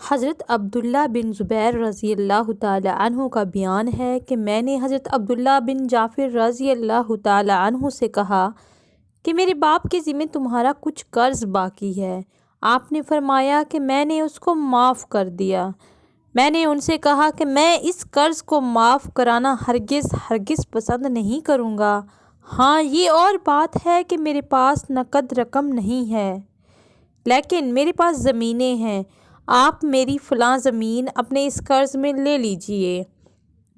حضرت عبداللہ بن زبیر رضی اللہ تعالی عنہ کا بیان ہے کہ میں نے حضرت عبداللہ بن جعفر رضی اللہ تعالی عنہ سے کہا کہ میرے باپ کے ذمہ تمہارا کچھ قرض باقی ہے۔ آپ نے فرمایا کہ میں نے اس کو معاف کر دیا۔ میں نے ان سے کہا کہ میں اس قرض کو معاف کرانا ہرگز پسند نہیں کروں گا۔ ہاں، یہ اور بات ہے کہ میرے پاس نقد رقم نہیں ہے، لیکن میرے پاس زمینیں ہیں۔ آپ میری فلاں زمین اپنے اس قرض میں لے لیجئے،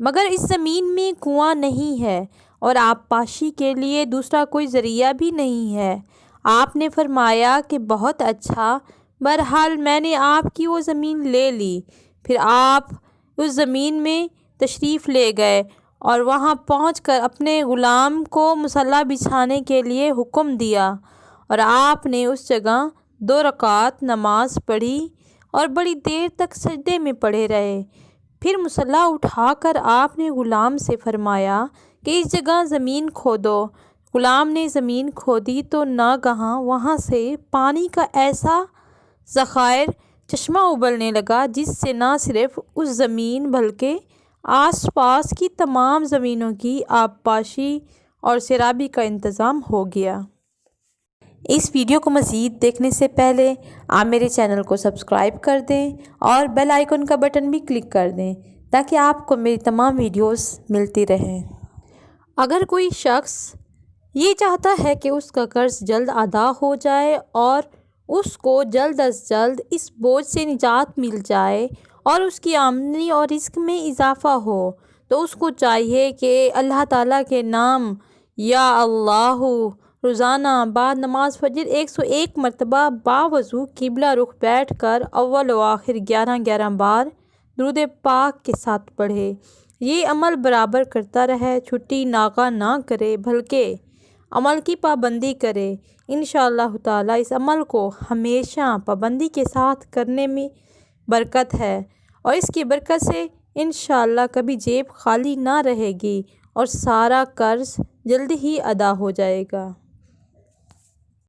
مگر اس زمین میں کنواں نہیں ہے اور آب پاشی کے لیے دوسرا کوئی ذریعہ بھی نہیں ہے۔ آپ نے فرمایا کہ بہت اچھا۔ بہرحال میں نے آپ کی وہ زمین لے لی۔ پھر آپ اس زمین میں تشریف لے گئے اور وہاں پہنچ کر اپنے غلام کو مصلی بچھانے کے لیے حکم دیا، اور آپ نے اس جگہ 2 رکعت نماز پڑھی اور بڑی دیر تک سجدے میں پڑے رہے۔ پھر مصلی اٹھا کر آپ نے غلام سے فرمایا کہ اس جگہ زمین کھودو۔ غلام نے زمین کھودی تو ناگہاں وہاں سے پانی کا ایسا ذخائر چشمہ ابلنے لگا جس سے نہ صرف اس زمین بلکہ آس پاس کی تمام زمینوں کی آب پاشی اور سیرابی کا انتظام ہو گیا۔ اس ویڈیو کو مزید دیکھنے سے پہلے آپ میرے چینل کو سبسکرائب کر دیں اور بیل آئیکن کا بٹن بھی کلک کر دیں تاکہ آپ کو میری تمام ویڈیوز ملتی رہیں۔ اگر کوئی شخص یہ چاہتا ہے کہ اس کا قرض جلد ادا ہو جائے اور اس کو جلد از جلد اس بوجھ سے نجات مل جائے اور اس کی آمدنی اور رزق میں اضافہ ہو، تو اس کو چاہیے کہ اللہ تعالیٰ کے نام یا اللہ روزانہ بعد نماز فجر 101 مرتبہ باوضو قبلہ رخ بیٹھ کر اول و آخر 11 بار درود پاک کے ساتھ پڑھے۔ یہ عمل برابر کرتا رہے، چھٹی ناغہ نہ کرے بلکہ عمل کی پابندی کرے۔ انشاءاللہ تعالیٰ اس عمل کو ہمیشہ پابندی کے ساتھ کرنے میں برکت ہے، اور اس کی برکت سے انشاءاللہ کبھی جیب خالی نہ رہے گی اور سارا قرض جلد ہی ادا ہو جائے گا۔